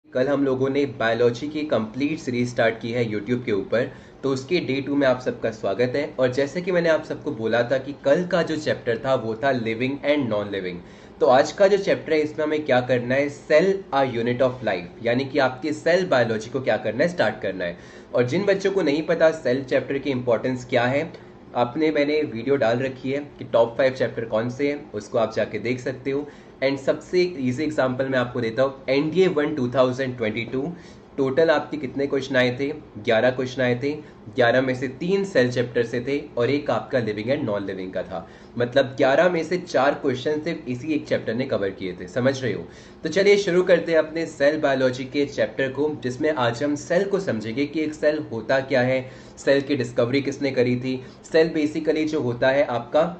कल हम लोगों ने बायोलॉजी की कंप्लीट सीरीज स्टार्ट की है यूट्यूब के ऊपर। तो उसके डे 2 में आप सबका स्वागत है। और जैसे कि मैंने आप सबको बोला था कि कल का जो चैप्टर था वो था लिविंग एंड नॉन लिविंग। तो आज का जो चैप्टर है इसमें हमें क्या करना है, cell a unit of life, यानी कि आपकी सेल बायोलॉजी को क्या करना है, स्टार्ट करना है। और जिन बच्चों को नहीं पता सेल चैप्टर की इंपॉर्टेंस क्या है, मैंने वीडियो डाल रखी है कि टॉप 5 चैप्टर कौन से हैं, उसको आप जाके देख सकते हो। एंड सबसे इजी एग्जांपल मैं आपको देता हूँ, एनडीए 1 2022 टोटल आपके कितने क्वेश्चन आए थे, 11 क्वेश्चन आए थे। 11 में से 3 सेल चैप्टर से थे और एक आपका लिविंग एंड नॉन लिविंग का था। मतलब 11 में से 4 क्वेश्चन सिर्फ इसी एक चैप्टर ने कवर किए थे, समझ रहे हो। तो चलिए शुरू करते हैं अपने सेल बायोलॉजी के चैप्टर को, जिसमें आज हम सेल को समझेंगे कि एक सेल होता क्या है, सेल की डिस्कवरी किसने करी थी, सेल बेसिकली जो होता है आपका,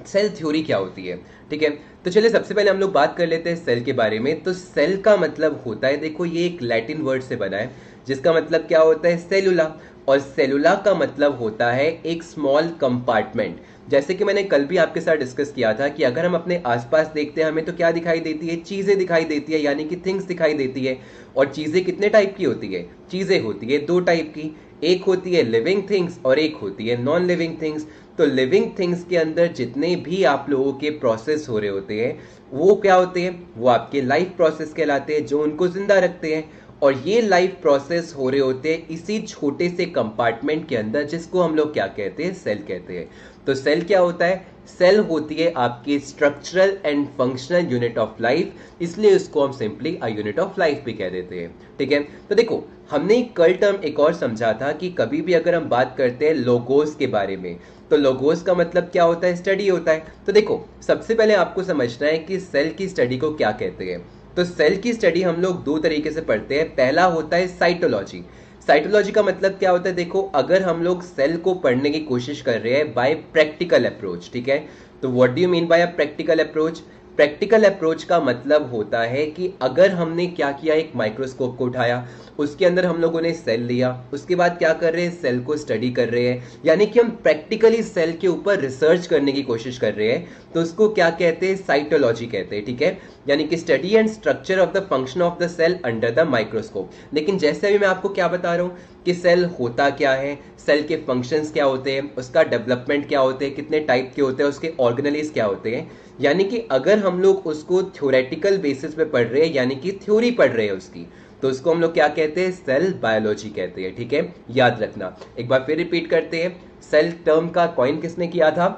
सेल थ्योरी क्या होती है। ठीक है, तो चलिए सबसे पहले हम लोग बात कर लेते हैं सेल के बारे में। तो सेल का मतलब होता है, देखो ये एक लैटिन वर्ड से बना है जिसका मतलब क्या होता है, सेलुला। और सेलुला का मतलब होता है एक स्मॉल कंपार्टमेंट। जैसे कि मैंने कल भी आपके साथ डिस्कस किया था कि अगर हम अपने आसपास देखते हैं हमें तो क्या दिखाई देती है, चीजें दिखाई देती है, यानी कि थिंग्स दिखाई देती है। और चीजें कितने टाइप की होती है, चीजें होती है 2 टाइप की, एक होती है लिविंग थिंग्स और एक होती है नॉन लिविंग थिंग्स। तो लिविंग थिंग्स के अंदर जितने भी आप लोगों के प्रोसेस हो रहे होते हैं वो क्या होते हैं, वो आपके लाइफ प्रोसेस कहलाते हैं, जो उनको जिंदा रखते हैं। और ये लाइफ प्रोसेस हो रहे होते हैं इसी छोटे से कंपार्टमेंट के अंदर, जिसको हम लोग क्या कहते हैं, सेल कहते हैं। तो सेल क्या होता है, सेल होती है आपकी structural and functional unit of life, इसलिए उसको हम simply a unit of life भी कह देते हैं। ठीक है, तो देखो हमने कल टर्म एक और समझा था कि कभी भी अगर हम बात करते हैं लोगोस के बारे में, तो लोगोस का मतलब क्या होता है, स्टडी होता है। तो देखो सबसे पहले आपको समझना है कि सेल की स्टडी को क्या कहते हैं। तो सेल की स्टडी हम लोग 2 तरीके से पढ़ते हैं। पहला होता है साइटोलॉजी। साइटोलॉजी का मतलब क्या होता है, देखो अगर हम लोग सेल को पढ़ने की कोशिश कर रहे हैं बाय प्रैक्टिकल अप्रोच, ठीक है, तो what do you mean bye a practical approach. Practical approach का मतलब होता है कि अगर हमने क्या किया, एक माइक्रोस्कोप को उठाया, उसके अंदर हम लोगों ने सेल लिया, उसके बाद क्या कर रहे हैं, सेल को स्टडी कर रहे हैं, यानी कि हम प्रैक्टिकली सेल के ऊपर रिसर्च करने की कोशिश कर रहे हैं, तो उसको क्या कहते हैं, साइटोलॉजी कहते हैं। ठीक है, यानी कि study and structure of the function of the cell under the microscope. लेकिन जैसे अभी मैं आपको क्या बता रहा हूँ कि सेल होता क्या है, सेल के फंक्शंस क्या होते हैं, उसका डेवलपमेंट क्या होते हैं, कितने टाइप के होते हैं, उसके ऑर्गेनेलिज क्या होते हैं, यानी कि अगर हम लोग उसको थ्योरेटिकल बेसिस पे पढ़ रहे हैं, यानी कि थ्योरी पढ़ रहे हैं उसकी, तो उसको हम लोग क्या कहते हैं, सेल बायोलॉजी कहते हैं। ठीक है, याद रखना, एक बार फिर रिपीट करते हैं। सेल टर्म का कॉइन किसने किया था,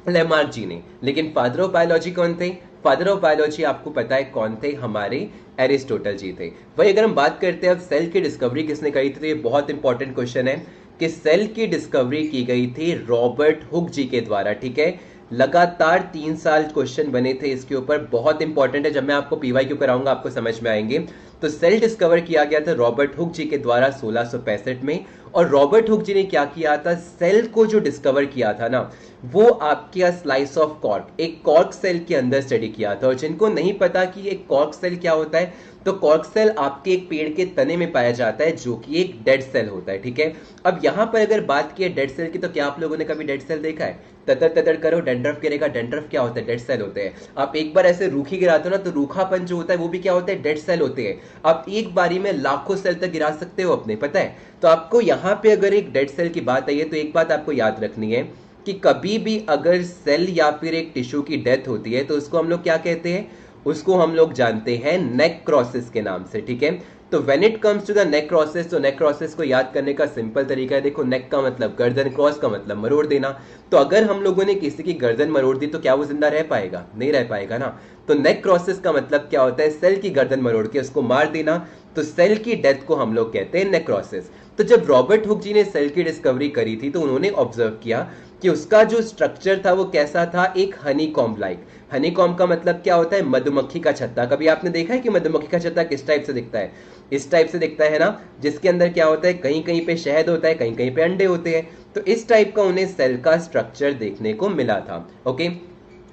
लेमार्क जी ने। लेकिन फादर ऑफ बायोलॉजी कौन थे, फादर ऑफ बायोलॉजी आपको पता है कौन थे, हमारे एरिस्टोटल जी थे। वही अगर हम बात करते हैं अब सेल की डिस्कवरी किसने करी थी, तो ये बहुत इंपॉर्टेंट क्वेश्चन है कि सेल की डिस्कवरी की गई थी रॉबर्ट हुक जी के द्वारा। ठीक है, लगातार 3 साल क्वेश्चन बने थे इसके ऊपर, बहुत इंपॉर्टेंट है, जब मैं आपको पीवाई क्यू कराऊंगा आपको समझ में आएंगे। तो सेल डिस्कवर किया गया था रॉबर्ट हुक जी के द्वारा 1665 में। और रॉबर्ट हुक जी ने क्या किया था, सेल को जो डिस्कवर किया था ना, वो आपके स्लाइस ऑफ कॉर्क, एक कॉर्क सेल के अंदर स्टडी किया था। और जिनको नहीं पता कि एक कॉर्क सेल क्या होता है, तो कॉर्क सेल आपके एक पेड़ के तने में पाया जाता है जो कि एक डेड सेल होता है। ठीक है, अब यहां पर अगर बात की है डेड सेल की, तो क्या आप लोगों ने कभी डेड सेल देखा है, ततर ततर करो डेंड्रफ गिरेगा, डेंड्रफ क्या होता है, डेड सेल होते हैं। आप एक बार ऐसे रूखी गिराते हो ना, तो रूखापन जो होता है वो भी क्या होता है, डेड सेल होते हैं। आप एक बारी में लाखों सेल तक गिरा सकते हो अपने, पता है। तो आपको यहाँ पे अगर एक डेड सेल की बात आई है, तो एक बात आपको याद रखनी है कि कभी भी अगर सेल या फिर एक टिश्यू की डेथ होती है, तो उसको हम लोग क्या कहते हैं, उसको हम लोग जानते हैं नेक्रोसिस के नाम से। ठीक है, तो when it comes to the necrosis, तो नेक्रोसिस को याद करने का सिंपल तरीका है, देखो नेक का मतलब गर्दन, क्रॉस का मतलब मरोड़ देना। तो अगर हम लोगों ने किसी की गर्दन मरोड़ दी, तो क्या वो जिंदा रह पाएगा, नहीं रह पाएगा ना। तो नेक्रोसिस का मतलब क्या होता है, सेल की गर्दन मरोड़ के उसको मार देना। तो सेल की डेथ को हम लोग कहते हैं नेक्रोसिस। तो जब रॉबर्ट हुक जी ने सेल की डिस्कवरी करी थी, तो उन्होंने ऑब्जर्व किया कि उसका जो स्ट्रक्चर था वो कैसा था, एक Honey comb like. Honey comb का मतलब क्या होता है, मधुमक्खी का छत्ता। कभी आपने देखा है कि मधुमक्खी का छत्ता किस टाइप से दिखता है, इस टाइप से दिखता है ना, जिसके अंदर क्या होता है, कहीं कहीं पे शहद होता है, कहीं कहीं पे अंडे होते हैं। तो इस टाइप का उन्हें सेल का स्ट्रक्चर देखने को मिला था। ओके,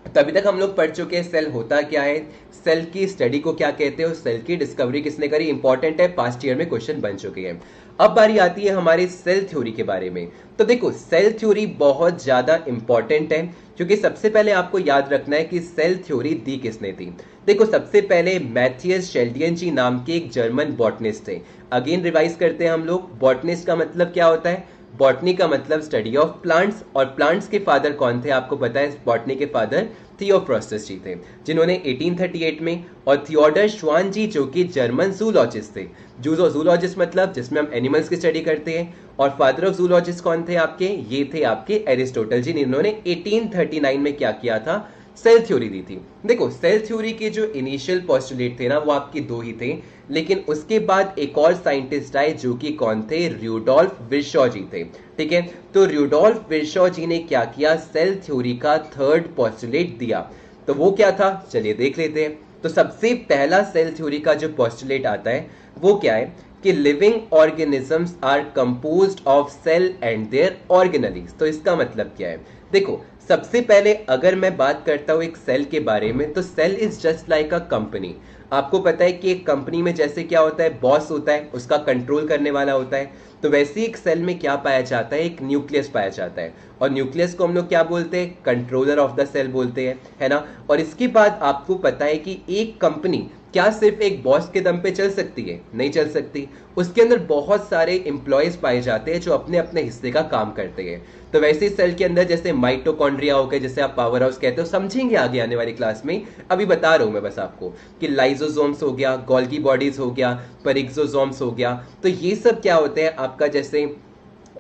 तभी तक हम लोग पढ़ चुके हैं सेल होता क्या है, सेल की स्टडी को क्या कहते हैं और सेल की डिस्कवरी किसने करी, इंपॉर्टेंट है, पास्ट ईयर में क्वेश्चन बन चुके हैं। अब बारी आती है हमारे सेल थ्योरी के बारे में। तो देखो सेल थ्योरी बहुत ज्यादा इंपॉर्टेंट है, क्योंकि सबसे पहले आपको याद रखना है कि सेल थ्योरी दी किसने थी। देखो सबसे पहले मैथियस शेल्डियन नाम के एक जर्मन बॉटनिस्ट थे। अगेन रिवाइज करते हैं हम लोग, बॉटनिस्ट का मतलब क्या होता है, बॉटनी का मतलब स्टडी ऑफ प्लांट्स, और प्लांट्स के फादर कौन थे आपको पता है, बॉटनी के फादर थियोफ्रास्टस जी थे, जिन्होंने 1838 में, और थियोडर श्वान जी जो कि जर्मन जूलॉजिस्ट थे। जूलॉजिस्ट मतलब जिसमें हम एनिमल्स की स्टडी करते हैं, और फादर ऑफ जूलॉजिस्ट कौन थे आपके, ये थे आपके एरिस्टोटल जी, जिन्होंने 1839 में क्या किया था, सेल थ्योरी दी थी। देखो सेल थ्योरी के जो इनिशियल पोस्टुलेट थे ना वो आपके दो ही थे, लेकिन उसके बाद एक और साइंटिस्ट आए जो कि कौन थे, र्यूडोल्फ विर्शॉ जी थे। ठीक है, तो र्यूडोल्फ विर्शॉ जी ने क्या किया, सेल थ्योरी का थर्ड पोस्टुलेट दिया। तो वो क्या था, चलिए देख लेते हैं। तो सबसे पहला सेल थ्योरी का जो पोस्टुलेट आता है वो क्या है कि living organisms are composed of cell and their organelles. तो इसका मतलब क्या है, देखो सबसे पहले अगर मैं बात करता हूं एक सेल के बारे में, तो cell is just like a company. आपको पता है कि एक कंपनी में जैसे क्या होता है, बॉस होता है, उसका कंट्रोल करने वाला होता है, तो वैसे ही एक सेल में क्या पाया जाता है, एक न्यूक्लियस पाया जाता है, और न्यूक्लियस को हम लोग क्या बोलते हैं, कंट्रोलर ऑफ द सेल बोलते हैं, है ना। और इसके बाद आपको पता है कि एक कंपनी क्या सिर्फ एक बॉस के दम पे चल सकती है, नहीं चल सकती, उसके अंदर बहुत सारे एम्प्लॉयज पाए जाते हैं जो अपने अपने हिस्से का काम करते हैं। तो वैसे ही सेल के अंदर जैसे माइटोकॉन्ड्रिया हो गए, जैसे आप पावर हाउस कहते हो, समझेंगे आगे आने वाली क्लास में, अभी बता रहा हूं मैं बस आपको कि लाइजोसोम्स हो गया, गोल्गी बॉडीज हो गया, पेरिक्सोसोम्स हो गया, तो ये सब क्या होते हैं आपका, जैसे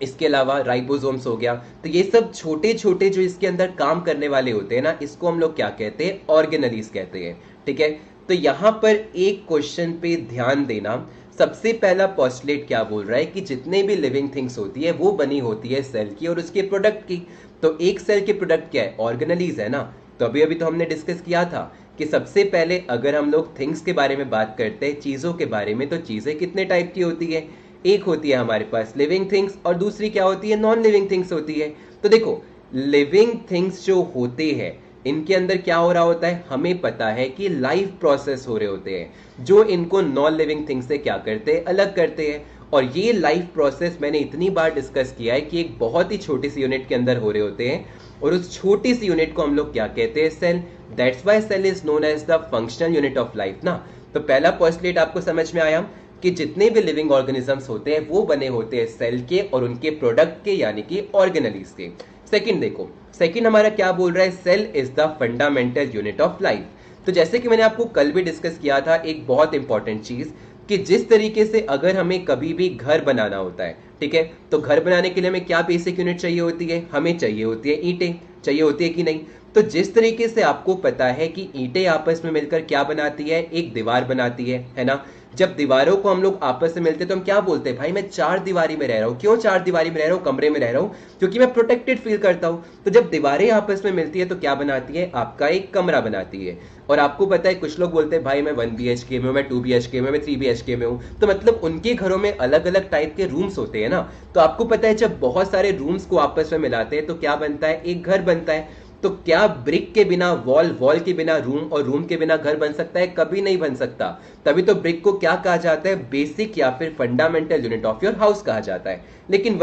इसके अलावा राइबोसोम्स हो गया, तो ये सब छोटे छोटे जो इसके अंदर काम करने वाले होते हैं ना, इसको हम लोग क्या कहते हैं, ऑर्गेनेलीज कहते हैं। ठीक है, तो यहां पर एक क्वेश्चन पे ध्यान देना। सबसे पहला पोस्टुलेट क्या बोल रहा है कि जितने भी लिविंग थिंग्स होती है वो बनी होती है सेल की और उसके प्रोडक्ट की। तो एक सेल के प्रोडक्ट क्या है, ऑर्गेनेलीज है ना। तो अभी अभी तो हमने डिस्कस किया था कि सबसे पहले अगर हम लोग थिंग्स के बारे में बात करते हैं, चीजों के बारे में, तो चीजें कितने टाइप की होती है, एक होती है हमारे पास लिविंग थिंग्स और दूसरी क्या होती है, नॉन लिविंग थिंग्स होती है। तो देखो लिविंग थिंग्स जो होते हैं इनके अंदर क्या हो रहा होता है, हमें पता है कि लाइफ प्रोसेस हो रहे होते हैं जो इनको नॉन लिविंग थिंग्स से क्या करते हैं, अलग करते हैं। और ये लाइफ प्रोसेस मैंने इतनी बार डिस्कस किया है कि एक बहुत ही छोटी सी यूनिट के अंदर हो रहे होते हैं, और उस छोटी सी यूनिट को हम लोग क्या कहते हैं, cell. That's why cell is known as the functional unit of life ना। तो पहला पोस्टुलेट आपको समझ में आया कि जितने भी लिविंग ऑर्गेनिजम्स होते हैं वो बने होते हैं सेल के और उनके प्रोडक्ट के, यानी कि ऑर्गेनेलीज के। सेकंड देखो, सेकंड हमारा क्या बोल रहा है, cell is the fundamental unit of life. तो जैसे कि मैंने आपको कल भी डिस्कस किया था एक बहुत इंपॉर्टेंट चीज, कि जिस तरीके से अगर हमें कभी भी घर बनाना होता है, ठीक है, तो घर बनाने के लिए हमें क्या बेसिक यूनिट चाहिए होती है, हमें चाहिए होती है ईंटें, चाहिए होती है कि नहीं। तो जिस तरीके से आपको पता है कि ईंटें आपस में मिलकर क्या बनाती है, एक दीवार बनाती है ना। जब दीवारों को हम लोग आपस में मिलते हैं तो हम क्या बोलते हैं, भाई मैं चार दीवारी में रह रहा हूं। क्यों चार दीवारी में रह रहा हूं, कमरे में रह रहा हूं, क्योंकि मैं प्रोटेक्टेड फील करता हूं। तो जब दीवारें आपस में मिलती है तो क्या बनाती है, आपका एक कमरा बनाती है। और आपको पता है कुछ लोग बोलते हैं भाई मैं 1 BHK में हूं, मैं 2 BHK में, मैं 3 BHK में हूं। तो मतलब उनके घरों में अलग अलग टाइप के रूम्स होते हैं ना। तो आपको पता है जब बहुत सारे रूम्स को आपस में मिलाते हैं तो क्या बनता है, एक घर बनता है। तो क्या ब्रिक के बिना वॉल, वॉल के बिना रूम और रूम के बिना घर बन सकता है, कभी नहीं बन सकता। तभी तो ब्रिक को क्या कहा जाता है, बेसिक या फिर fundamental unit of your house कहा जाता है। लेकिन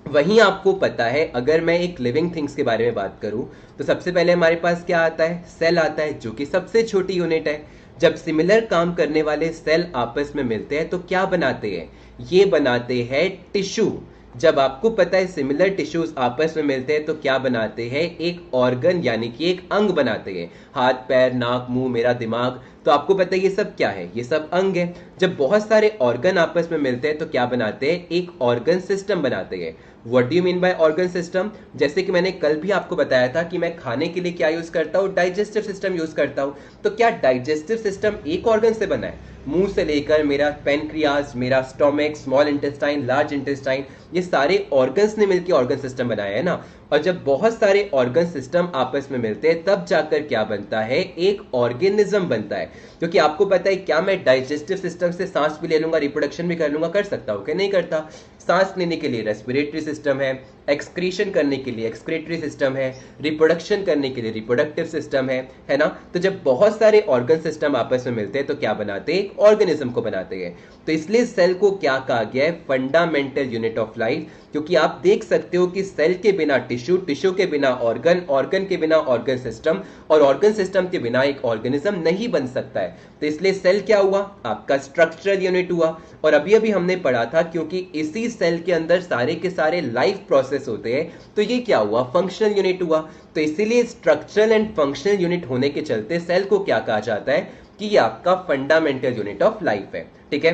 वहीं आपको पता है अगर मैं एक लिविंग थिंग्स के बारे में बात करूं तो सबसे पहले हमारे पास क्या आता है, सेल आता है, जो कि सबसे छोटी यूनिट है। जब सिमिलर काम करने वाले सेल आपस में मिलते हैं तो क्या बनाते हैं, ये बनाते हैं टिश्यू। जब आपको पता है सिमिलर टिश्यूज आपस में मिलते हैं तो क्या बनाते हैं, एक ऑर्गन यानी कि एक अंग बनाते हैं। हाथ, पैर, नाक, मुंह, मेरा दिमाग, तो आपको पता है ये सब क्या है, ये सब अंग है। जब बहुत सारे ऑर्गन आपस में मिलते हैं तो क्या बनाते हैं, एक ऑर्गन सिस्टम बनाते हैं। What do you mean bye organ system, जैसे कि मैंने कल भी आपको बताया था कि मैं खाने के लिए क्या यूज करता हूँ, डाइजेस्टिव सिस्टम यूज करता हूँ। तो क्या डाइजेस्टिव सिस्टम एक ऑर्गन से बना है, मुंह से लेकर मेरा पेनक्रियाज, मेरा stomach, small intestine, large intestine, ये सारे ऑर्गन्स ने मिलकर ऑर्गन सिस्टम बनाया है ना। और जब बहुत सारे ऑर्गन सिस्टम आपस में मिलते हैं तब जाकर क्या बनता है, एक ऑर्गेनिज्म बनता है। क्योंकि आपको पता है क्या मैं डाइजेस्टिव सिस्टम से सांस भी ले लूंगा, रिप्रोडक्शन भी कर लूंगा, कर सकता हूं कि नहीं करता। सांस लेने के लिए रेस्पिरेटरी सिस्टम है, एक्सक्रीशन करने के लिए एक्सक्रीटरी सिस्टम है, रिप्रोडक्शन करने के लिए रिप्रोडक्टिव सिस्टम है ना। तो जब बहुत सारे ऑर्गन सिस्टम आपस में मिलते हैं तो क्या बनाते हैं, एक ऑर्गेनिज्म को बनाते हैं। तो इसलिए सेल को क्या कहा गया है, फंडामेंटल यूनिट ऑफ लाइफ। क्योंकि आप देख सकते हो कि सेल के बिना टिश्यू, टिश्यू के बिना ऑर्गन, ऑर्गन के बिना ऑर्गन सिस्टम, और ऑर्गन सिस्टम के बिना एक ऑर्गेनिज्म नहीं बन सकता है। तो इसलिए सेल क्या हुआ, आपका स्ट्रक्चरल यूनिट हुआ। और अभी अभी हमने पढ़ा था क्योंकि इसी सेल के अंदर सारे के सारे लाइफ प्रोसेस होते हैं, तो ये क्या हुआ, फंक्शनल यूनिट हुआ। तो इसीलिए स्ट्रक्चरल एंड फंक्शनल यूनिट होने के चलते सेल को क्या कहा जाता है कि ये आपका फंडामेंटल यूनिट ऑफ लाइफ है। ठीक है,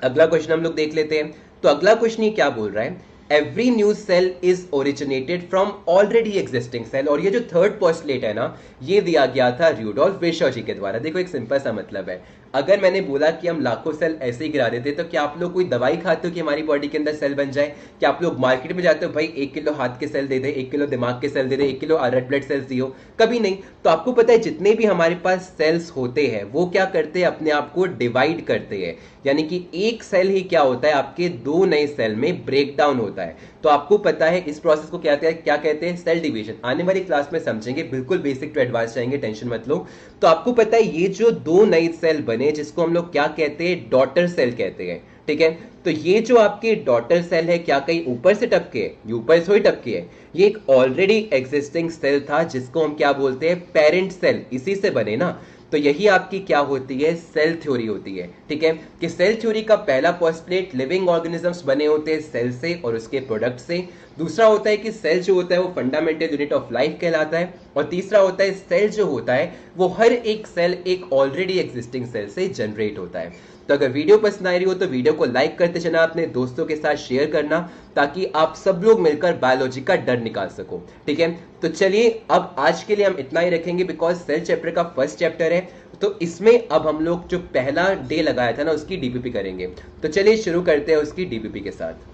अगला क्वेश्चन हम लोग देख लेते हैं। तो अगला क्वेश्चन ये क्या बोल रहा है, every new cell is originated from already existing cell. और ये जो थर्ड पोस्टुलेट है ना, ये दिया गया था रूडोल्फ विर्शो जी के द्वारा। देखो एक सिंपल सा मतलब है, अगर मैंने बोला कि हम लाखों सेल ऐसे ही गिरा देते तो क्या आप लोग कोई दवाई खाते हो कि हमारी बॉडी के अंदर सेल बन जाए? क्या आप लोग मार्केट में जाते हो, भाई 1 किलो हाथ के सेल दे दे, 1 किलो दिमाग के सेल दे दे, 1 किलो रेड ब्लड सेल्स दियो? कभी नहीं। तो आपको पता है जितने भी हमारे पास सेल्स होते हैं वो क्या करते हैं, अपने आप को डिवाइड करते हैं। यानी कि एक सेल ही क्या होता है, आपके 2 नए सेल में ब्रेक डाउन होता है। तो आपको पता है इस प्रोसेस को क्या कहते हैं, सेल डिवीजन। आने वाली क्लास में समझेंगे, बिल्कुल बेसिक टू एडवांस जाएंगे, टेंशन मत लो। तो आपको पता है ये जो 2 नए सेल बने, जिसको हम लोग क्या कहते हैं, डॉटर सेल कहते हैं। ठीक है, तो ये जो आपके डॉटर सेल है, क्या कहीं ऊपर से टपके है, ये ऊपर से ही टपके है, ये एक ऑलरेडी एग्जिस्टिंग सेल था जिसको हम क्या बोलते हैं, पेरेंट सेल, इसी से बने ना। तो यही आपकी क्या होती है, सेल थ्योरी होती है। ठीक है, कि सेल थ्योरी का पहला पोस्टुलेट, लिविंग ऑर्गेनिजम्स बने होते हैं सेल से और उसके प्रोडक्ट से। दूसरा होता है कि सेल जो होता है वो फंडामेंटल यूनिट ऑफ लाइफ कहलाता है। और तीसरा होता है सेल जो होता है वो हर एक सेल एक ऑलरेडी एग्जिस्टिंग सेल से जनरेट होता है। तो अगर वीडियो पसंद आ रही हो तो वीडियो को लाइक करते चलना, अपने दोस्तों के साथ शेयर करना, ताकि आप सब लोग मिलकर बायोलॉजी का डर निकाल सको। ठीक है, तो चलिए अब आज के लिए हम इतना ही रखेंगे, बिकॉज सेल चैप्टर का फर्स्ट चैप्टर है। तो इसमें अब हम लोग जो पहला डे लगाया था ना, उसकी डीपीपी करेंगे। तो चलिए शुरू करते हैं उसकी डीपीपी के साथ।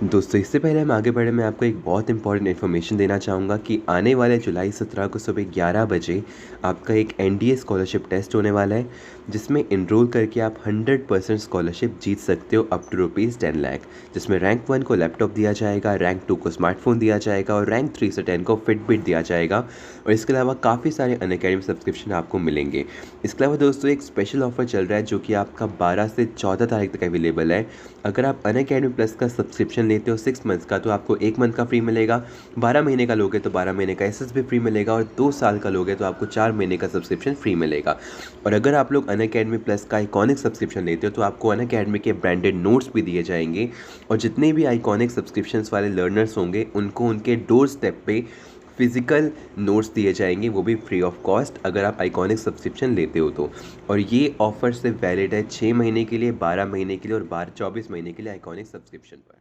दोस्तों इससे पहले हम आगे बढ़े, मैं आपको एक बहुत इंपॉर्टेंट इन्फॉर्मेशन देना चाहूँगा कि आने वाले जुलाई 17 को सुबह 11 बजे आपका एक एनडीए स्कॉलरशिप टेस्ट होने वाला है, जिसमें इनरोल करके आप 100% स्कॉलरशिप जीत सकते हो अप टू ₹10 लाख। जिसमें रैंक 1 को लैपटॉप दिया जाएगा, रैंक 2 को स्मार्टफोन दिया जाएगा और रैंक 3 से 10 को फिटबिट दिया जाएगा। और इसके अलावा काफ़ी सारे अनअकैडमी सब्सक्रिप्शन आपको मिलेंगे। इसके अलावा दोस्तों एक स्पेशल ऑफर चल रहा है जो कि आपका 12 से 14 तारीख तक अवेलेबल है। अगर आप अनअकैडमी प्लस का सब्सक्रिप्शन लेते हो 6 मंथ्स का, तो आपको 1 मंथ का फ्री मिलेगा। 12 महीने का लोगे तो 12 महीने का एसएस भी फ्री मिलेगा और 2 साल का लोगे तो आपको 4 महीने का सब्सक्रिप्शन फ्री मिलेगा। और अगर आप लोग अनअकैडमी प्लस का आइकॉनिक सब्सक्रिप्शन लेते हो तो आपको अनअकैडमी के ब्रांडेड नोट्स भी दिए जाएंगे। और जितने भी आइकॉनिक सब्सक्रिप्शंस वाले लर्नर्स होंगे उनको उनके डोर स्टेप पे फिजिकल नोट्स दिए जाएंगे, वो भी फ्री ऑफ कॉस्ट अगर आप आइकॉनिक सब्सक्रिप्शन लेते हो तो। और ये ऑफर सिर्फ वैलिड है 6 महीने के लिए, 12 महीने के लिए और 24 महीने के लिए आइकॉनिक सब्सक्रिप्शन पर।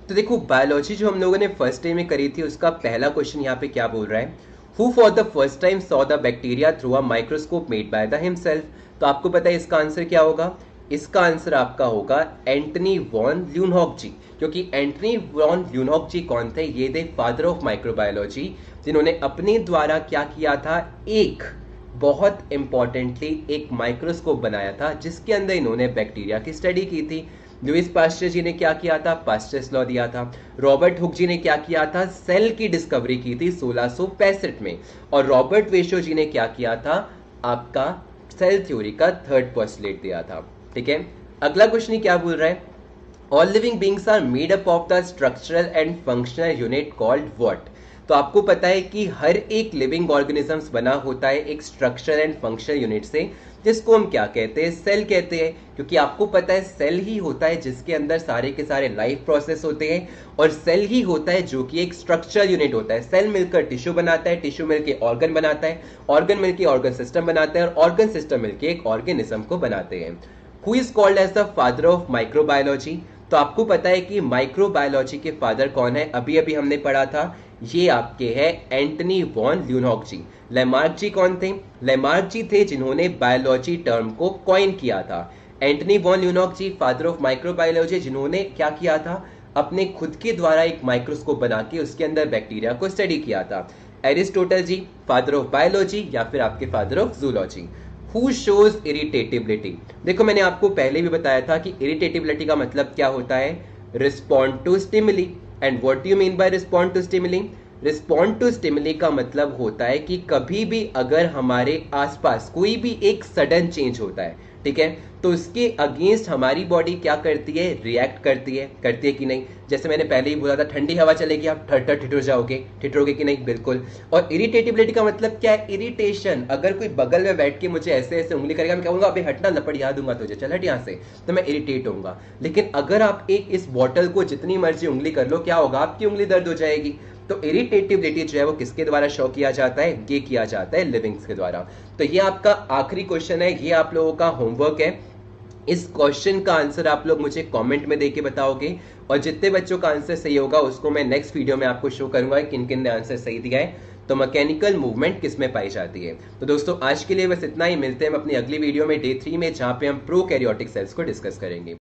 तो देखो बायोलॉजी जो हम लोगों ने फर्स्ट डे में करी थी उसका पहला क्वेश्चन यहाँ पे क्या बोल रहा है, who for the first time saw the bacteria through a microscope made by the himself. तो आपको पता है इसका आंसर क्या होगा, इसका आंसर आपका होगा एंटनी वॉन ल्यूनहॉक जी। क्योंकि एंटनी वॉन ल्यूनहॉक जी कौन थे, ये थे फादर ऑफ माइक्रोबायोलॉजी, जिन्होंने अपने द्वारा क्या किया था, एक बहुत इंपॉर्टेंटली एक माइक्रोस्कोप बनाया था जिसके अंदर इन्होंने बैक्टीरिया की स्टडी की थी। लुइस पास्चर जी ने क्या किया था, पास्चर्स लॉ दिया था। रॉबर्ट हुक जी ने क्या किया था, सेल की डिस्कवरी की थी 1665 में। और रॉबर्ट वेशो जी ने क्या किया था, आपका सेल थ्योरी का थर्ड पोस्टुलेट दिया था। ठीक है, अगला क्वेश्चन क्या बोल रहा है, all living beings are made up of the structural and functional unit called what. तो आपको पता है कि हर एक लिविंग ऑर्गेनिजम्स बना होता है एक स्ट्रक्चरल एंड फंक्शनल यूनिट से, जिसको हम क्या कहते हैं, सेल कहते हैं। क्योंकि आपको पता है सेल ही होता है जिसके अंदर सारे के सारे लाइफ प्रोसेस होते हैं, और सेल ही होता है जो कि एक स्ट्रक्चरल यूनिट होता है। सेल मिलकर टिश्यू बनाता है, टिश्यू मिलकर ऑर्गन बनाता है, ऑर्गन मिलकर ऑर्गन सिस्टम बनाता है, और ऑर्गन सिस्टम मिलकर एक ऑर्गेनिज्म को बनाते हैं। Who is called as the father of microbiology. तो आपको पता है कि माइक्रोबायोलॉजी के फादर कौन है, अभी अभी हमने पढ़ा था, ये आपके हैं एंटनी वॉन ल्यूनहॉक जी। लेमार्क जी कौन थे, लेमार्क जी थे जिन्होंने बायोलॉजी टर्म को कॉइन किया था। Antonie van Leeuwenhoek ji father of microbiology, जिन्होंने क्या किया था, अपने खुद के द्वारा एक माइक्रोस्कोप बना के उसके अंदर बैक्टीरिया को स्टडी किया था? Aristotle ji, father of biology, या फिर आपके father of zoology? Who shows irritability? देखो मैंने आपको पहले भी बताया था कि इरिटेटिबिलिटी का मतलब क्या होता है, respond to stimuli. And what do you mean by respond to stimuli? Respond to stimuli का मतलब होता है कि कभी भी अगर हमारे आसपास कोई भी एक सडन चेंज होता है, ठीक है, तो उसके अगेंस्ट हमारी बॉडी क्या करती है, रिएक्ट करती है कि नहीं? जैसे मैंने पहले ही बोला था, ठंडी हवा चलेगी आप ठर ठिठुर जाओगे, ठिठुरोगे कि नहीं? बिल्कुल। और इरिटेटिबिलिटी का मतलब क्या है, इरिटेशन। अगर कोई बगल में बैठ के मुझे ऐसे ऐसे उंगली करेगा, मैं क्या बोलूंगा, अभी हटना, लपड़ याद दूंगा तुझे, चल हट यहाँ से, तो मैं इरिटेट होऊंगा। लेकिन अगर आप एक इस बॉटल को जितनी मर्जी उंगली कर लो, क्या होगा, आपकी उंगली दर्द हो जाएगी। तो इरिटेटिबिलिटी जो है वो किसके द्वारा शो किया जाता है, ये किया जाता है लिविंग्स के द्वारा। तो ये आपका आखिरी क्वेश्चन है, ये आप लोगों का होमवर्क है। इस क्वेश्चन का आंसर आप लोग मुझे कमेंट में देके बताओगे, और जितने बच्चों का आंसर सही होगा उसको मैं नेक्स्ट वीडियो में आपको शो करूंगा किन किन ने आंसर सही दिया है। तो मैकेनिकल मूवमेंट किस में पाई जाती है? तो दोस्तों आज के लिए बस इतना ही, मिलते हैं हम अपनी अगली वीडियो में डे 3 में, जहां पे हम प्रोकैरियोटिक सेल्स को डिस्कस करेंगे।